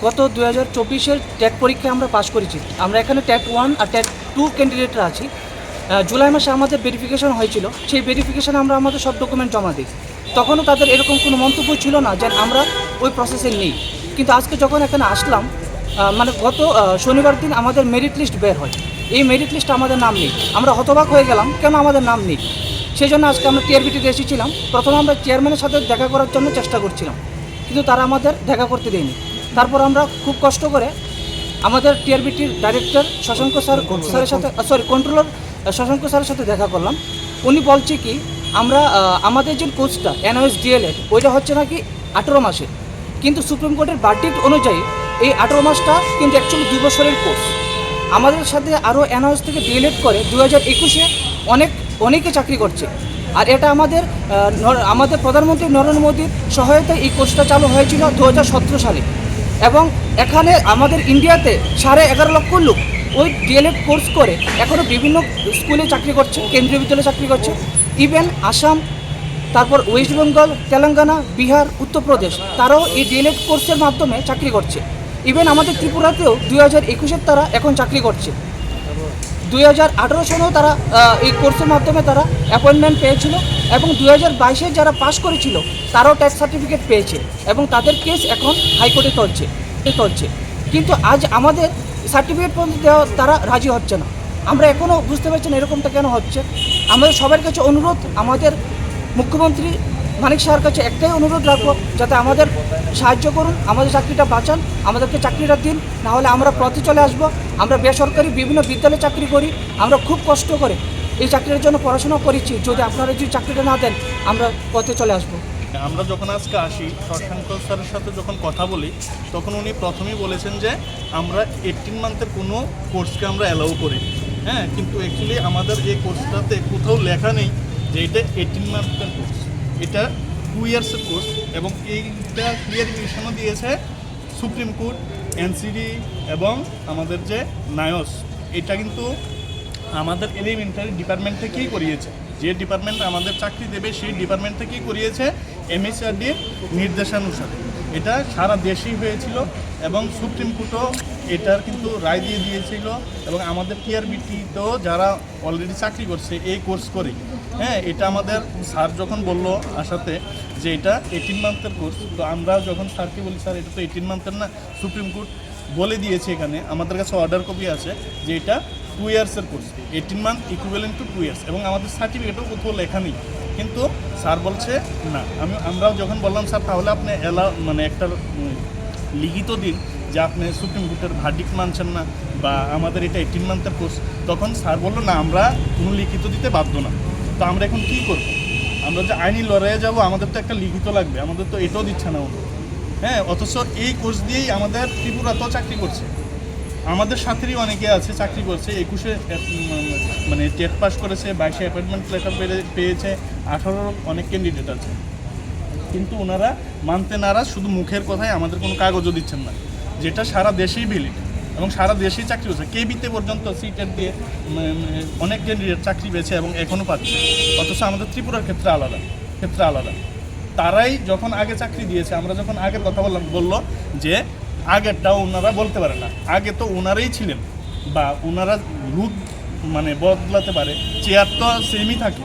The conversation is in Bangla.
গত 2024-এর টেট পরীক্ষায় আমরা পাশ করেছি। আমরা এখানে টেট 1 আর টেট 2 ক্যান্ডিডেটরা আছি। জুলাই মাসে আমাদের ভেরিফিকেশন হয়েছিল। সেই ভেরিফিকেশানে আমরা আমাদের সব ডকুমেন্ট জমা দিই। তখনও তাদের এরকম কোনো মন্তব্য ছিল না যে আমরা ওই প্রসেসে নেই। কিন্তু আজকে যখন এখানে আসলাম, মানে গত শনিবার দিন আমাদের মেরিট লিস্ট বের হয়। এই মেরিট লিস্টে আমাদের নাম নেই। আমরা হতবাক হয়ে গেলাম, কেন আমাদের নাম নেই। সেই জন্য আজকে আমরা টিআরবিটিতে এসেছিলাম। প্রথমে আমরা চেয়ারম্যানের সাথে দেখা করার জন্য চেষ্টা করছিলাম, কিন্তু তারা আমাদের দেখা করতে দেয়নি। তারপর আমরা খুব কষ্ট করে আমাদের টিআরবিটির ডাইরেক্টর শশাঙ্ক স্যারের সাথে কন্ট্রোলার শশাঙ্ক স্যারের সাথে দেখা করলাম। উনি বলছে কি, আমরা আমাদের যে কোর্সটা এনওএস ডিএলএড ওইটা হচ্ছে নাকি 18 মাসের, কিন্তু সুপ্রিম কোর্টের ভার্ডিক্ট অনুযায়ী এই 18 মাসটা কিন্তু অ্যাকচুয়ালি 2 বছরের কোর্স। আমাদের সাথে আরও এনওএস থেকে ডিএলএড করে 2021-এ অনেকে চাকরি করছে। আর এটা আমাদের প্রধানমন্ত্রী নরেন্দ্র মোদীর সহায়তায় এই কোর্সটা চালু হয়েছিল 2017 সালে। এবং এখানে আমাদের ইন্ডিয়াতে 11.5 লক্ষ লোক ওই ডিএলএড কোর্স করে এখনও বিভিন্ন স্কুলে চাকরি করছে, কেন্দ্রীয় বিদ্যালয়ে চাকরি করছে। ইভেন আসাম, তারপর ওয়েস্ট বেঙ্গল, তেলেঙ্গানা, বিহার, উত্তরপ্রদেশ, তারাও এই ডিএলএড কোর্সের মাধ্যমে চাকরি করছে। ইভেন আমাদের ত্রিপুরাতেও 2021-এর তারা এখন চাকরি করছে। 2018 সালেও তারা এই কোর্সের মাধ্যমে তারা অ্যাপয়েন্টমেন্ট পেয়েছিল। এবং 2022-এ যারা পাশ করেছিল তারাও ট্যাক্স সার্টিফিকেট পেয়েছে এবং তাদের কেস এখন হাইকোর্টে চলছে। কিন্তু আজ আমাদের সার্টিফিকেট পর্যন্ত দেওয়া তারা রাজি হচ্ছে না। আমরা এখনও বুঝতে পারছি না এরকমটা কেন হচ্ছে। আমাদের সবার কাছে অনুরোধ, আমাদের মুখ্যমন্ত্রী মানিক শাহর কাছে একটাই অনুরোধ রাখবো, যাতে আমাদের সাহায্য করুন, আমাদের চাকরিটা বাঁচান, আমাদেরকে চাকরিটা দিন। নাহলে আমরা পথে চলে আসবো। আমরা বেসরকারি বিভিন্ন বিদ্যালয়ে চাকরি করি, আমরা খুব কষ্ট করে এই চাকরির জন্য পড়াশোনা করেছি। যদি আপনারা যদি চাকরিটা না দেন, আমরা পথে চলে আসবো। আমরা যখন আজকে আসি শশাঙ্ক স্যারের সাথে যখন কথা বলি, তখন উনি প্রথমেই বলেছেন যে আমরা 18 মান্থের কোনো কোর্সকে আমরা অ্যালাউ করি। হ্যাঁ, কিন্তু অ্যাকচুয়ালি আমাদের এই কোর্সটাতে কোথাও লেখা নেই যে এটা 18 মান্থের কোর্স, এটা 2 ইয়ার্সের কোর্স। এবং এইটা ক্লিয়ারিফিকেশনও দিয়েছে সুপ্রিম কোর্ট, এনসিডি এবং আমাদের যে নায়স। এটা কিন্তু আমাদের এলিমেন্টারি ডিপার্টমেন্ট থেকেই করিয়েছে। যে ডিপার্টমেন্ট আমাদের চাকরি দেবে সেই ডিপার্টমেন্ট থেকেই করিয়েছে এমএসআরডির নির্দেশানুসারে। এটা সারা দেশেই হয়েছিল এবং সুপ্রিম কোর্টও এটার কিন্তু রায় দিয়ে দিয়েছিল। এবং আমাদের টিআরবিটিতেও যারা অলরেডি চাকরি করছে এই কোর্স করে, হ্যাঁ, এটা আমাদের স্যার যখন বললো আসাতে যে এটা 18 মান্থের কোর্স, তো আমরা যখন স্যারকে বলি স্যার এটা তো 18 মান্থের না, সুপ্রিম কোর্ট বলে দিয়েছে, এখানে আমাদের কাছে অর্ডার কপি আছে যে এটা 2 ইয়ার্সের course, 18 month equivalent to 2 years. এবং আমাদের সার্টিফিকেটও কোথাও লেখা নেই। কিন্তু স্যার বলছে না। আমরাও যখন বললাম স্যার তাহলে আপনি মানে একটা লিখিত দিন যে আপনি সুপ্রিম কোর্টের ভার্ডিক্ট মানছেন না বা আমাদের এটা 18 মান্থের কোর্স, তখন স্যার বললো না, আমরা কোনো লিখিত দিতে বাধ্য না। তো আমরা এখন কী করবো? আমরা যে আইনি লড়াইয়ে যাব, আমাদের তো একটা লিখিত লাগবে, আমাদের তো এটাও দিচ্ছে না উনি। হ্যাঁ, অথচ এই কোর্স দিয়েই আমাদের ত্রিপুরাতেও চাকরি করছে, আমাদের সাথেরই অনেকে আছে চাকরি করছে। 21-এ মানে টেট পাস করেছে, 22-এ অ্যাপয়েন্টমেন্ট লেটার পেয়েছে, 18 অনেক ক্যান্ডিডেট আছে। কিন্তু ওনারা মানতে নারাজ, শুধু মুখের কথায় আমাদের কোনো কাগজও দিচ্ছেন না, যেটা সারা দেশেই ভ্যালিড এবং সারা দেশেই চাকরি হচ্ছে। কেবিতে পর্যন্ত সিটেট দিয়ে অনেক ক্যান্ডিডেট চাকরি পেয়েছে এবং এখনও পাচ্ছে। অথচ আমাদের ত্রিপুরার ক্ষেত্রে আলাদা। তারাই যখন আগে চাকরি দিয়েছে, আমরা যখন আগের কথা বললো যে আগেরটাও ওনারা বলতে পারে না, আগে তো ওনারাই ছিলেন, বা ওনারা লুক মানে বদলাতে পারে, চেয়ার তো সেমই থাকে।